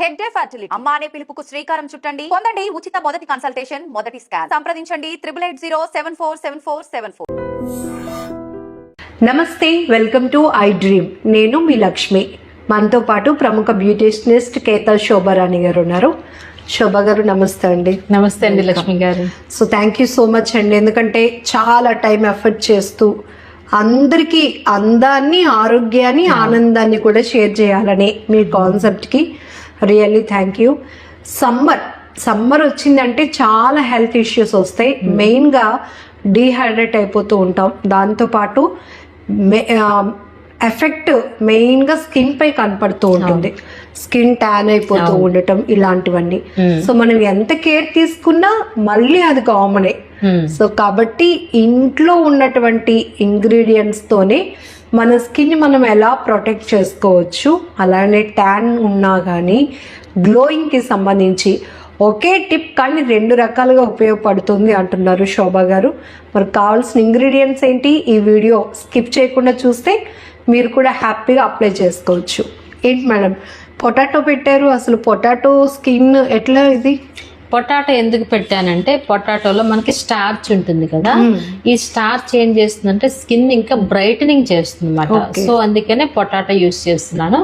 Tech day fertility అమ్మ అనే పిలుపుకు శ్రీకారం చుట్టండి. పొందండి ఉచిత మొదటి కన్సల్టేషన్, మొదటి స్కాన్. సంప్రదించండి 8880747474. నమస్తే, వెల్కమ్ టు ఐ డ్రీమ్. నేను మీ లక్ష్మి. మనతో పాటు ప్రముఖ బ్యూటిషనిస్ట్ కేతల్ శోభారాణి గారు ఉన్నారు. శోభా గారు నమస్తే అండి. నమస్తే అండి లక్ష్మి గారు. So thank you so much అండి, ఎందుకంటే చాలా టైం ఎఫర్ట్ చేస్తూ అందరికీ అందాన్ని, ఆరోగ్యాన్ని, ఆనందాన్ని కూడా షేర్ చేయాలని మీ కాన్సెప్ట్కి రియల్లీ థ్యాంక్ యూ. సమ్మర్ వచ్చిందంటే చాలా హెల్త్ ఇష్యూస్ వస్తాయి. మెయిన్గా డీహైడ్రేట్ అయిపోతూ ఉంటాం. దాంతోపాటు ఎఫెక్ట్ మెయిన్గా స్కిన్ పై కనపడుతూ ఉంటుంది. స్కిన్ ట్యాన్ అయిపోతూ ఉండటం ఇలాంటివన్నీ. సో మనం ఎంత కేర్ తీసుకున్నా మళ్ళీ అది కామనే. సో కాబట్టి ఇంట్లో ఉన్నటువంటి ఇంగ్రీడియంట్స్ తోనే మన స్కిన్ మనం ఎలా ప్రొటెక్ట్ చేసుకోవచ్చు, అలానే ట్యాన్ ఉన్నా కానీ గ్లోయింగ్కి సంబంధించి ఒకే టిప్ కానీ 2 రకాలుగా ఉపయోగపడుతుంది అంటున్నారు శోభా గారు. మరి కావాల్సిన ఇంగ్రీడియంట్స్ ఏంటి, ఈ వీడియో స్కిప్ చేయకుండా చూస్తే మీరు కూడా హ్యాపీగా అప్లై చేసుకోవచ్చు. ఏంటి మేడం, పొటాటో పెట్టారు, అసలు పొటాటో స్కిన్ ఎట్లా? ఇది పొటాటో ఎందుకు పెట్టానంటే పొటాటోలో మనకి స్టార్చ్ ఉంటుంది కదా, ఈ స్టార్చ్ ఏం చేస్తుందంటే స్కిన్ ఇంకా బ్రైటనింగ్ చేస్తుంది అన్నమాట. సో అందుకనే పొటాటో యూస్ చేస్తున్నాను.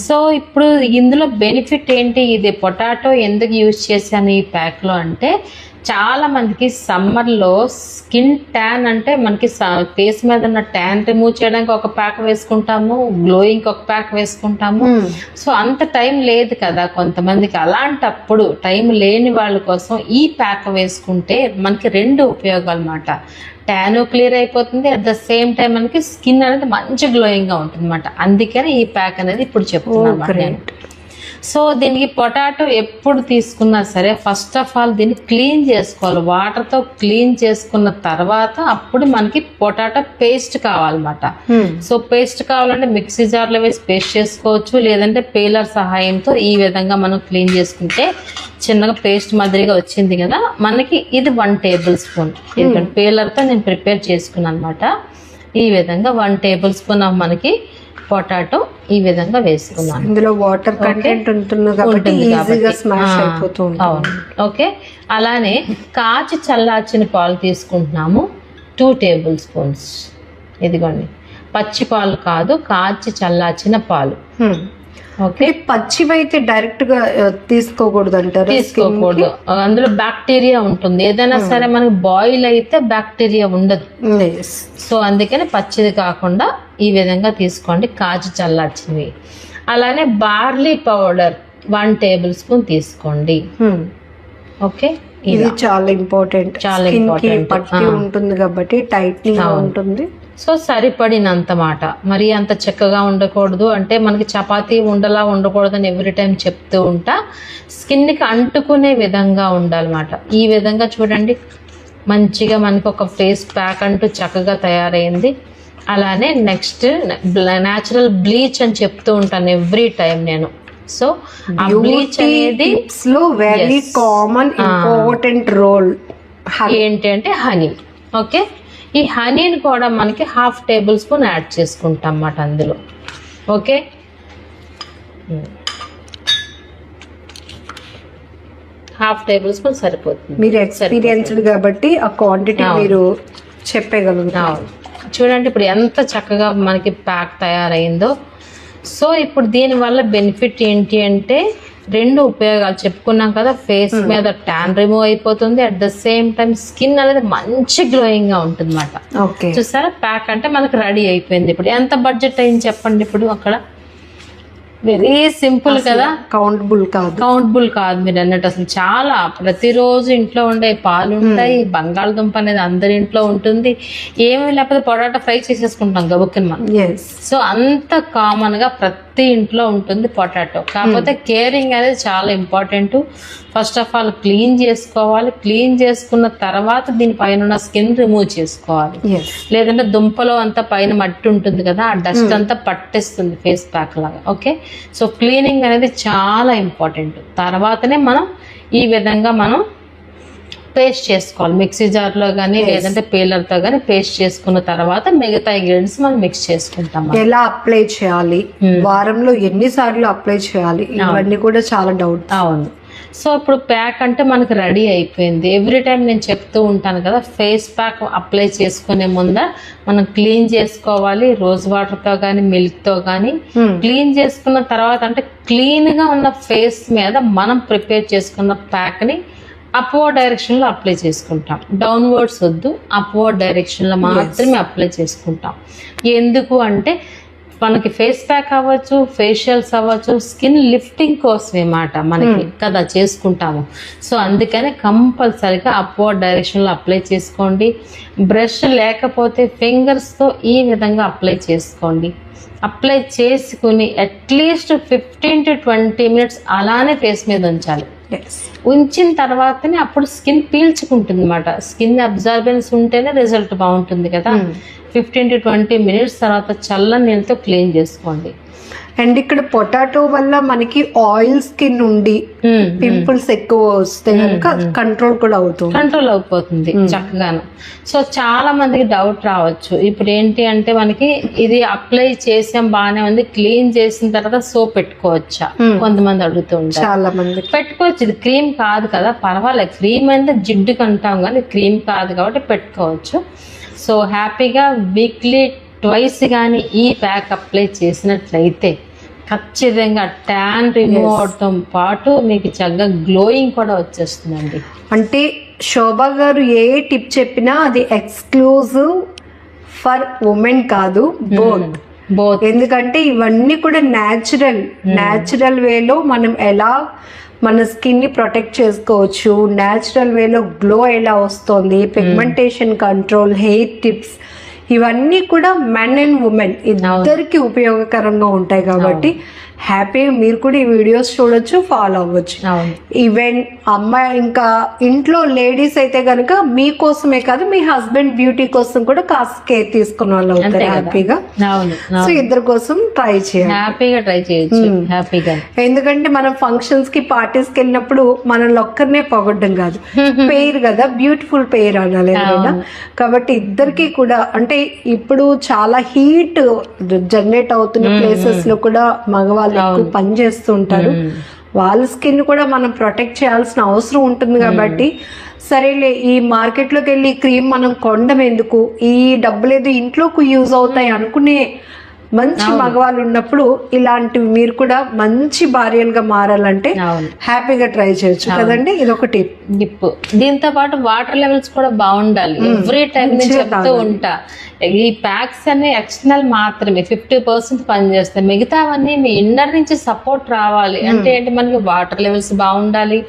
సో ఇప్పుడు ఇందులో బెనిఫిట్ ఏంటి, ఇది పొటాటో ఎందుకు యూస్ చేశాను ఈ ప్యాక్ లో అంటే, చాలా మందికి సమ్మర్ లో స్కిన్ ట్యాన్ అంటే మనకి ఫేస్ మీద ఉన్న ట్యాన్ రిమూవ్ చేయడానికి ఒక ప్యాక్ వేసుకుంటాము, గ్లోయింగ్ ఒక ప్యాక్ వేసుకుంటాము. సో అంత టైం లేదు కదా కొంతమందికి. అలాంటప్పుడు టైం లేని వాళ్ళ కోసం ఈ ప్యాక్ వేసుకుంటే మనకి 2 ఉపయోగాలు అన్నమాట. ట్యాన్ క్లియర్ అయిపోతుంది, అట్ ద సేమ్ టైం మనకి స్కిన్ అనేది మంచి గ్లోయింగ్ గా ఉంటుంది అన్నమాట. అందుకని ఈ ప్యాక్ అనేది ఇప్పుడు చెప్తున్నాను. సో దీనికి పొటాటో ఎప్పుడు తీసుకున్నా సరే ఫస్ట్ ఆఫ్ ఆల్ దీన్ని క్లీన్ చేసుకోవాలి. వాటర్తో క్లీన్ చేసుకున్న తర్వాత అప్పుడు మనకి పొటాటో పేస్ట్ కావాలన్నమాట. సో పేస్ట్ కావాలంటే మిక్సీ జార్లో వేసి పేస్ట్ చేసుకోవచ్చు, లేదంటే పీలర్ సహాయంతో ఈ విధంగా మనం క్లీన్ చేసుకుంటే చిన్నగా పేస్ట్ మాదిరిగా వచ్చింది కదా మనకి. ఇది 1 టేబుల్ స్పూన్ ఎందుకంటే పీలర్తో నేను ప్రిపేర్ చేసుకున్నాను అనమాట. ఈ విధంగా 1 టేబుల్ స్పూన్ మనకి పొటాటో ఈ విధంగా వేసుకున్నాను. ఇందులో వాటర్ కంటెంట్ ఉంటుంది కాబట్టి ఈజీగా స్మాష్ అయిపోతూ ఉంటుంది. ఓకే, అలానే కాచి చల్లార్చిన పాలు తీసుకుంటున్నాము 2 టేబుల్ స్పూన్స్. ఇదిగోండి, పచ్చి పాలు కాదు, కాచి చల్లార్చిన పాలు. ఓకే, పచ్చివైతే డైరెక్ట్ గా తీసుకోకూడదు అంటారు? తీసుకోకూడదు, అందులో బ్యాక్టీరియా ఉంటుంది. ఏదైనా సరే మనకి బాయిల్ అయితే బ్యాక్టీరియా ఉండదు. సో అందుకని పచ్చిది కాకుండా ఈ విధంగా తీసుకోండి, కాచి చల్లార్చినవి. అలానే బార్లీ పౌడర్ 1 టేబుల్ స్పూన్ తీసుకోండి. ఓకే, ఇది చాలా ఇంపార్టెంట్. చాలా ఇంపార్టెంట్, పట్టి ఉంటుంది కాబట్టి టైట్నింగ్ ఉంటుంది. సో సరిపడినంత మాట, మరి అంత చక్కగా ఉండకూడదు. అంటే మనకి చపాతీ ఉండలా ఉండకూడదు అని ఎవ్రీ టైం చెప్తూ ఉంటా. స్కిన్కి అంటుకునే విధంగా ఉండాలన్నమాట. ఈ విధంగా చూడండి, మంచిగా మనకి ఒక ఫేస్ ప్యాక్ అంటూ చక్కగా తయారైంది. అలానే నెక్స్ట్ న్యాచురల్ బ్లీచ్ అని చెప్తూ ఉంటాను ఎవ్రీ టైం నేను. సో ఆ బ్లీచ్ అనేది వెరీ కామన్ ఇంపార్టెంట్ రోల్ ఏంటంటే హనీ. ఓకే, ఈ హనీని కూడా మనకి 1/2 టేబుల్ స్పూన్ యాడ్ చేసుకుంటాం అన్నమాట అందులో. ఓకే, 1/2 టేబుల్ స్పూన్ సరిపోతుంది. మీరు ఎక్స్పీరియన్స్డ్ కాబట్టి ఆ క్వాంటిటీ మీరు చెప్పగలుగుతారు. చూడండి ఇప్పుడు ఎంత చక్కగా మనకి ప్యాక్ తయారైందో. సో ఇప్పుడు దీనివల్ల బెనిఫిట్ ఏంటి అంటే 2 ఉపయోగాలు చెప్పుకున్నాం కదా. ఫేస్ మీద ట్యాన్ రిమూవ్ అయిపోతుంది, at the same time skin అనేది మంచి గ్లోయింగ్ గా ఉంటుంది అన్నమాట. చూసారా, ప్యాక్ అంటే మనకు రెడీ అయిపోయింది. ఇప్పుడు ఎంత బడ్జెట్ అయింది చెప్పండి ఇప్పుడు అక్కడ? వెరీ సింపుల్ కదా, కౌంటబుల్ కాదు మీరు అన్నట్టు. అసలు చాలా ప్రతిరోజు ఇంట్లో ఉండే పాలు ఉంటాయి, బంగాళదుంప అనేది అందరి ఇంట్లో ఉంటుంది. ఏమీ లేకపోతే పొటాటో ఫ్రై చేసేసుకుంటాం గబుక్కని మనం. సో అంత కామన్ గా ప్రతి ఇంట్లో ఉంటుంది పొటాటో. కాకపోతే కేరింగ్ అనేది చాలా important. First of all clean చేసుకోవాలి, క్లీన్ చేసుకున్న తర్వాత దీనిపైన ఉన్న స్కిన్ రిమూవ్ చేసుకోవాలి. లేదంటే దుంపలో అంతా పైన మట్టి ఉంటుంది కదా, ఆ డస్ట్ అంతా పట్టేస్తుంది ఫేస్ ప్యాక్ లాగా. ఓకే, సో క్లీనింగ్ అనేది చాలా ఇంపార్టెంట్. తర్వాతనే మనం ఈ విధంగా మనం పేస్ట్ చేసుకోవాలి మిక్సీ జార్ లో గానీ లేదంటే పీలర్ తో గానీ పేస్ట్ చేసుకున్న తర్వాత మిగతా ఇంగ్రీడియంట్స్ మనం మిక్స్ చేసుకుంటాం. ఎలా అప్లై చేయాలి, వారంలో ఎన్నిసార్లు అప్లై చేయాలి, ఇవన్నీ కూడా చాలా డౌట్. అవును. సో ఇప్పుడు ప్యాక్ అంటే మనకి రెడీ అయిపోయింది. ఎవ్రీ టైం నేను చెప్తూ ఉంటాను కదా, ఫేస్ ప్యాక్ అప్లై చేసుకునే ముందర మనం క్లీన్ చేసుకోవాలి రోజ్ వాటర్ తో కానీ మిల్క్ తో కానీ. క్లీన్ చేసుకున్న తర్వాత అంటే క్లీన్ గా ఉన్న ఫేస్ మీద మనం ప్రిపేర్ చేసుకున్న ప్యాక్ ని అప్వర్డ్ డైరెక్షన్ లో అప్లై చేసుకుంటాం. డౌన్వర్డ్స్ వద్దు, అప్వర్డ్ డైరెక్షన్ లో మాత్రమే అప్లై చేసుకుంటాం. ఎందుకు అంటే మనకి ఫేస్ ప్యాక్ అవ్వచ్చు, ఫేషియల్స్ అవ్వచ్చు, స్కిన్ లిఫ్టింగ్ కోసమే మాట మనకి కదా చేసుకుంటాము. సో అందుకని కంపల్సరీగా అప్వర్డ్ డైరెక్షన్ లో అప్లై చేసుకోండి. బ్రష్ లేకపోతే ఫింగర్స్ తో ఈ విధంగా అప్లై చేసుకోండి. అప్లై చేసుకుని అట్లీస్ట్ 15 to 20 minutes అలానే ఫేస్ మీద ఉంచాలి. ఉంచిన తర్వాతనే అప్పుడు స్కిన్ పీల్చుకుంటుంది అనమాట. స్కిన్ అబ్జర్బెన్స్ ఉంటేనే రిజల్ట్ బాగుంటుంది కదా. 15 to 20 minutes తర్వాత చల్లని నీళ్ళతో క్లీన్ చేసుకోండి. అండ్ ఇక్కడ పొటాటో వల్ల మనకి ఆయిల్ స్కిన్ ఉండి పింపుల్స్ ఎక్కువ వస్తే కనుక కంట్రోల్ కూడా అవుతుంది, కంట్రోల్ అయిపోతుంది చక్కగాను. సో చాలా మందికి డౌట్ రావచ్చు, ఇప్పుడు ఏంటి అంటే మనకి ఇది అప్లై చేసాం బాగానే ఉంది, క్లీన్ చేసిన తర్వాత సోప్ పెట్టుకోవచ్చా కొంతమంది అడుగుతూ ఉంటారు. చాలా మంది పెట్టుకోవచ్చు, ఇది క్రీమ్ కాదు కదా, పర్వాలేదు. క్రీమ్ అంటే జిడ్డుకి అంటాం కానీ క్రీమ్ కాదు కాబట్టి పెట్టుకోవచ్చు. సో హ్యాపీగా వీక్లీ ట్వైస్ కానీ ఈ ప్యాక్ అప్లై చేసినట్లయితే ఖచ్చితంగా ట్యాన్ రిమూవ్ అవటం పాటు మీకు చక్కగా గ్లోయింగ్ కూడా వచ్చేస్తుందండి. అంటే శోభా గారు ఏ టిప్ చెప్పినా అది ఎక్స్క్లూజివ్ ఫర్ ఉమెన్ కాదు, బోత్. ఎందుకంటే ఇవన్నీ కూడా న్యాచురల్ వేలో మనం ఎలా మన స్కిన్ ని ప్రొటెక్ట్ చేసుకోవచ్చు, న్యాచురల్ వేలో గ్లో ఎలా వస్తుంది, పిగ్మెంటేషన్ కంట్రోల్, హెయిర్ టిప్స్, ఇవన్నీ కూడా మెన్ అండ్ ఉమెన్ ఇద్దరికి ఉపయోగకరంగా ఉంటాయి. కాబట్టి హ్యాపీగా మీరు కూడా ఈ వీడియోస్ చూడొచ్చు, ఫాలో అవ్వచ్చు. ఈవెన్ అమ్మాయి ఇంకా ఇంట్లో లేడీస్ అయితే కనుక మీకోసమే కాదు, మీ హస్బెండ్ బ్యూటీ కోసం కూడా కాస్త కేర్ తీసుకున్న వాళ్ళు అవుతారు హ్యాపీగా. సో ఇద్దరి కోసం ట్రై చేయాలి, హ్యాపీగా ట్రై చేయొచ్చు హ్యాపీగా. ఎందుకంటే మనం ఫంక్షన్స్ కి పార్టీస్ కి వెళ్ళినప్పుడు మనల్ని ఒక్కరినే పొగడ్డం కాదు, పేరు కదా, బ్యూటిఫుల్ పేరు అనాలి కదా. కాబట్టి ఇద్దరికి కూడా అంటే ఇప్పుడు చాలా హీట్ జనరేట్ అవుతున్న ప్లేసెస్ లో కూడా మగవాళ్ళు ఎక్కువ పని చేస్తుంటారు. వాళ్ళ స్కిన్ కూడా మనం ప్రొటెక్ట్ చేయాల్సిన అవసరం ఉంటుంది. కాబట్టి సరేలే ఈ మార్కెట్ లోకి వెళ్ళి క్రీమ్ మనం కొనడం ఎందుకు, ఈ డబ్బులు ఏదో ఇంట్లోకి యూజ్ అవుతాయి అనుకునే మంచి మగవాళ్ళు ఉన్నప్పుడు ఇలాంటివి మీరు కూడా మంచి భార్యలుగా మారాలంటే హ్యాపీగా ట్రై చేయొచ్చు కదండి. ఇది ఒక టిప్. దీంతో పాటు వాటర్ లెవెల్స్ కూడా బాగుండాలి. ఎవ్రీ టైం నేను చెప్తూ ఉంటా, ఈ ప్యాక్స్ అన్ని ఎక్స్టర్నల్ మాత్రమే 50% పనిచేస్తాయి, మిగతావన్నీ మీ ఇన్నర్ నుంచి సపోర్ట్ రావాలి. అంటే ఏంటి, మనకి వాటర్ లెవెల్స్ బాగుండాలి,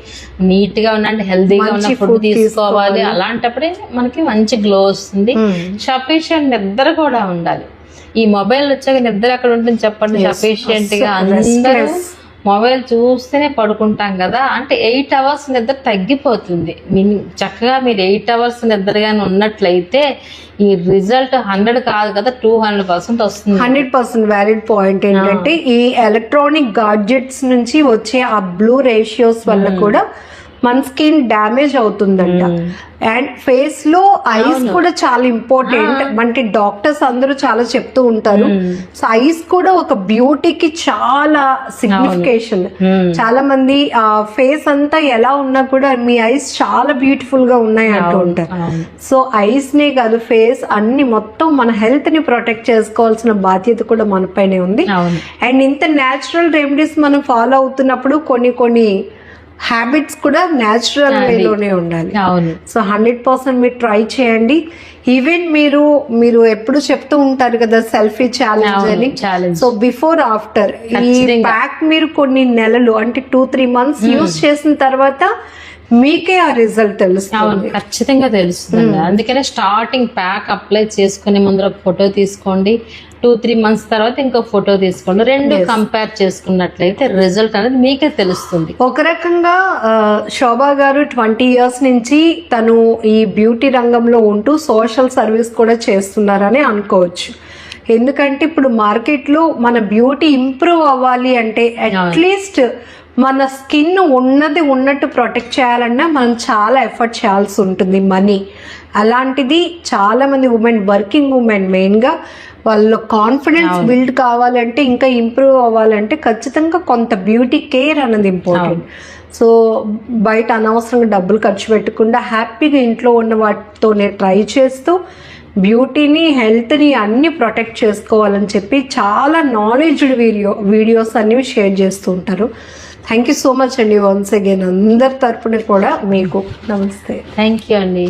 నీట్ గా ఉండాలి, హెల్దీగా ఉన్న ఫుడ్ తీసుకోవాలి. అలాంటప్పుడే మనకి మంచి గ్లో వస్తుంది. సఫిషియెంట్ నిద్ర కూడా ఉండాలి. ఈ మొబైల్ వచ్చాక నిద్ర ఎక్కడ ఉంటుంది చెప్పండి? సఫిషియెంట్ గా అందరూ మొబైల్ చూస్తేనే పడుకుంటాం కదా, అంటే 8 hours నిద్ర తగ్గిపోతుంది. చక్కగా మీరు 8 hours నిద్రగానే ఉన్నట్లయితే ఈ రిజల్ట్ 100 కాదు కదా 200% వస్తుంది. 100% వ్యాలిడ్ పాయింట్ ఏంటంటే ఈ ఎలక్ట్రానిక్ గాడ్జెట్స్ నుంచి వచ్చే ఆ బ్లూ రేషియోస్ వల్ల కూడా మన స్కిన్ డ్యామేజ్ అవుతుందంట. అండ్ ఫేస్ లో ఐస్ కూడా చాలా ఇంపార్టెంట్. మనకి డాక్టర్స్ అందరూ చాలా చెప్తూ ఉంటారు. సో ఐస్ కూడా ఒక బ్యూటీకి చాలా సిగ్నిఫికేషన్. చాలా మంది ఆ ఫేస్ అంతా ఎలా ఉన్నా కూడా మీ ఐస్ చాలా బ్యూటిఫుల్ గా ఉన్నాయి అంటూ ఉంటారు. సో ఐస్ నే కాదు, ఫేస్ అన్ని మొత్తం మన హెల్త్ ని ప్రొటెక్ట్ చేసుకోవాల్సిన బాధ్యత కూడా మన పైనే ఉంది. అండ్ ఇంత న్యాచురల్ రెమెడీస్ మనం ఫాలో అవుతున్నప్పుడు కొన్ని హ్యాబిట్స్ కూడా న్యాచురల్ వేలోనే ఉండాలి. సో 100% మీరు ట్రై చేయండి. ఈవెన్ మీరు ఎప్పుడు చెప్తూ ఉంటారు కదా సెల్ఫీ ఛాలెంజ్ అని. సో బిఫోర్ ఆఫ్టర్ ఈ ప్యాక్ మీరు కొన్ని నెలలు అంటే 2-3 months యూజ్ చేసిన తర్వాత మీకే ఆ రిజల్ట్ తెలుస్తుంది. ఖచ్చితంగా తెలుస్తుంది. అందుకనే స్టార్టింగ్ ప్యాక్ అప్లై చేసుకునే ముందు ఒక ఫోటో తీసుకోండి, 2-3 months తర్వాత ఇంకో ఫోటో తీసుకోండి. రెండు కంపేర్ చేసుకున్నట్లయితే రిజల్ట్ అనేది మీకే తెలుస్తుంది. ఒక రకంగా శోభా గారు 20 years నుంచి తను ఈ బ్యూటీ రంగంలో ఉంటూ సోషల్ సర్వీస్ కూడా చేస్తున్నారని అనుకోవచ్చు. ఎందుకంటే ఇప్పుడు మార్కెట్ లో మన బ్యూటీ ఇంప్రూవ్ అవ్వాలి అంటే అట్లీస్ట్ మన స్కిన్ ఉన్నట్టు ప్రొటెక్ట్ చేయాలన్నా మనం చాలా ఎఫర్ట్ చేయాల్సి ఉంటుంది, మనీ. అలాంటిది చాలా మంది వర్కింగ్ ఉమెన్ మెయిన్గా వాళ్ళ కాన్ఫిడెన్స్ బిల్డ్ కావాలంటే, ఇంకా ఇంప్రూవ్ అవ్వాలంటే ఖచ్చితంగా కొంత బ్యూటీ కేర్ అన్నది ఇంపార్టెంట్. సో బయట అనవసరంగా డబ్బులు ఖర్చు పెట్టకుండా హ్యాపీగా ఇంట్లో ఉన్న వాటితోనే ట్రై చేస్తూ బ్యూటీని, హెల్త్ని అన్ని ప్రొటెక్ట్ చేసుకోవాలని చెప్పి చాలా నాలెడ్జ్డ్ వీడియోస్ అన్ని షేర్ చేస్తూ ఉంటారు. థ్యాంక్ యూ సో మచ్ అండి వన్స్ అగైన్ అందరి తరపున కూడా మీకు నమస్తే. థ్యాంక్ యూ అండి.